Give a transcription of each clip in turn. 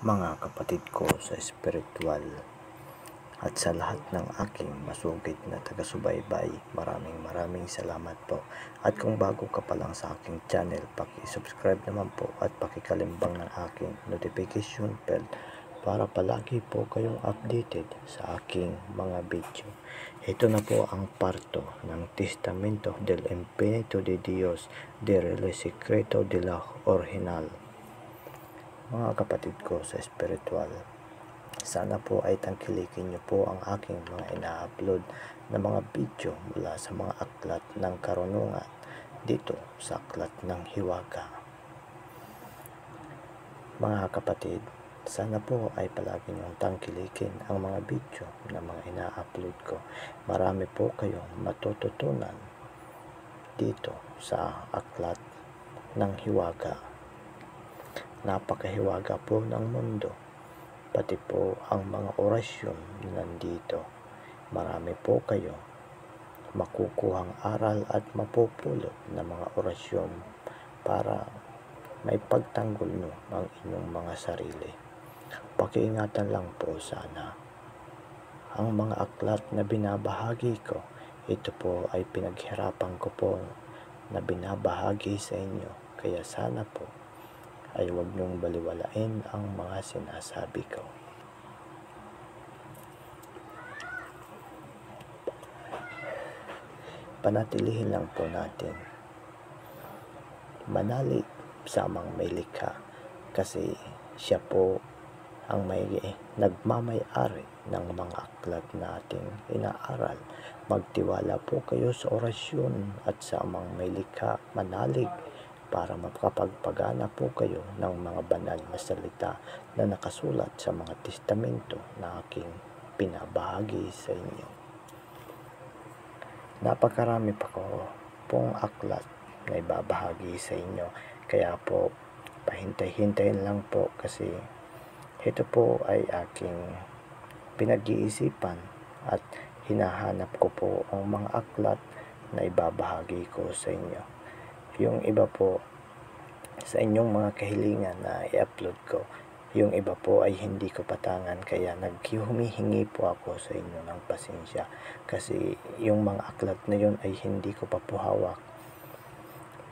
Mga kapatid ko sa espiritual at sa lahat ng aking masugid na taga-subaybay, maraming salamat po. At kung bago ka pa lang sa aking channel, paki-subscribe naman po at pakikalimbang ng aking notification bell para palagi po kayong updated sa aking mga video. Ito na po ang parto ng Testamento del Espiritu de Dios del Secreto de la Original. Mga kapatid ko sa espiritual, sana po ay tangkilikin niyo po ang aking mga ina-upload na mga video mula sa mga aklat ng karunungan dito sa aklat ng hiwaga. Mga kapatid, sana po ay palagi niyong tangkilikin ang mga video na mga ina-upload ko. Marami po kayong matututunan dito sa aklat ng hiwaga. Napakahiwaga po ng mundo, pati po ang mga orasyon nandito. Marami po kayo makukuhang aral at mapupulot na mga orasyon para may pagtanggol nyo ang inyong mga sarili. Pakiingatan lang po sana. Ang mga aklat na binabahagi ko, ito po ay pinaghirapan ko po na binabahagi sa inyo. Kaya sana po ay huwag niyong baliwalain ang mga sinasabi ko. Panatilihin lang po natin manalig sa amang may likha, kasi siya po ang may nagmamay-ari ng mga aklat nating inaaral. Magtiwala po kayo sa orasyon at sa amang may likha, manalig para makapagpagana po kayo ng mga banal na salita na nakasulat sa mga testamento na aking pinabahagi sa inyo. Napakarami pa ko pong aklat na ibabahagi sa inyo, kaya po pahintay-hintayin lang po, kasi ito po ay aking pinag-iisipan at hinahanap ko po ang mga aklat na ibabahagi ko sa inyo. Yung iba po sa inyong mga kahilingan na i-upload ko, yung iba po ay hindi ko patangan, kaya humihingi po ako sa inyo ng pasensya, kasi yung mga aklat na yun ay hindi ko pa po hawak.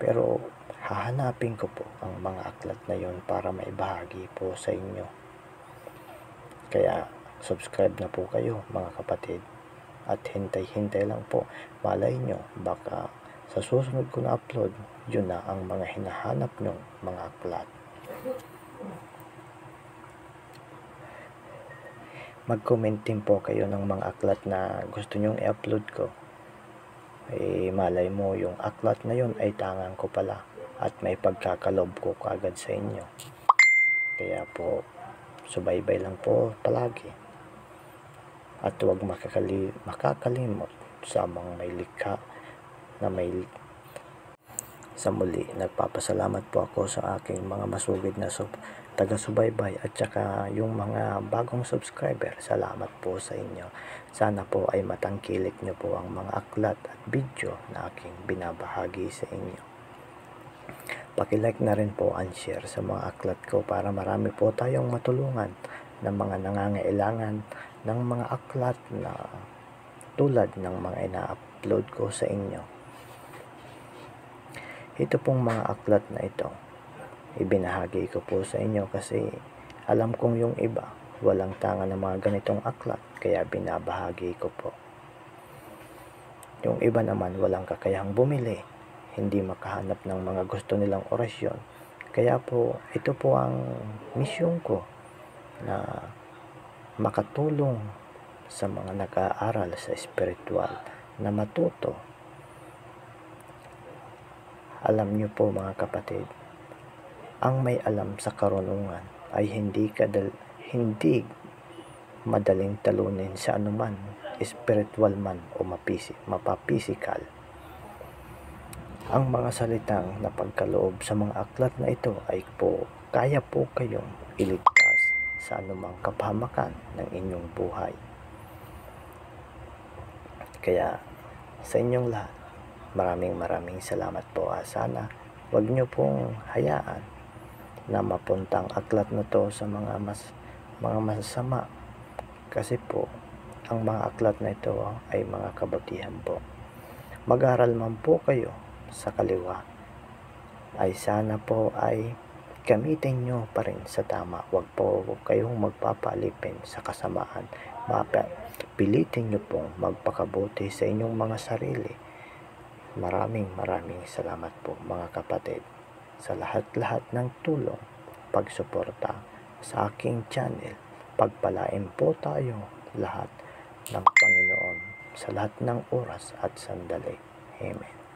Pero hahanapin ko po ang mga aklat na yun para maibahagi po sa inyo. Kaya subscribe na po kayo mga kapatid at hintay-hintay lang po. Malay nyo, baka sa susunod ko na upload, yun na ang mga hinahanap nyong mga aklat. Mag-comment din po kayo ng mga aklat na gusto nyong i-upload ko. Malay mo yung aklat na yun ay tangan ko pala at may pagkakalob ko kagad sa inyo. Kaya po, subaybay lang po palagi. At huwag makakalimot sa mga may likha na may. Sa muli, nagpapasalamat po ako sa aking mga masugid na taga-subaybay at saka yung mga bagong subscriber. Salamat po sa inyo. Sana po ay matangkilik nyo po ang mga aklat at video na aking binabahagi sa inyo. Paki-like na rin po and share sa mga aklat ko para marami po tayong matulungan ng mga nangangailangan ng mga aklat na tulad ng mga ina-upload ko sa inyo. Ito pong mga aklat na ito, ibinahagi ko po sa inyo kasi alam kong yung iba walang tanga ng mga ganitong aklat, kaya binabahagi ko po. Yung iba naman walang kakayahang bumili, hindi makahanap ng mga gusto nilang orasyon. Kaya po, ito po ang misyon ko na makatulong sa mga nag-aaral sa espiritual na matuto. Alam niyo po mga kapatid, ang may alam sa karunungan ay hindi madaling talunin sa anuman, espiritual man o mapapisikal. Ang mga salitang napagkaloob sa mga aklat na ito ay po kaya po kayong iligtas sa anumang kapahamakan ng inyong buhay. Kaya sa inyong lahat, maraming salamat po. Sana wag nyo pong hayaan na mapuntang aklat na to sa mga masasama. Kasi po, ang mga aklat na ito ay mga kabutihan po. Mag-aral man po kayo sa kaliwa, ay sana po ay gamitin nyo pa rin sa tama. Huwag po kayong magpapalipin sa kasamaan. Pilitin nyo pong magpakabuti sa inyong mga sarili. Maraming salamat po mga kapatid sa lahat-lahat ng tulong, pagsuporta sa aking channel. Pagpalain po tayo lahat ng Panginoon sa lahat ng oras at sandali. Amen.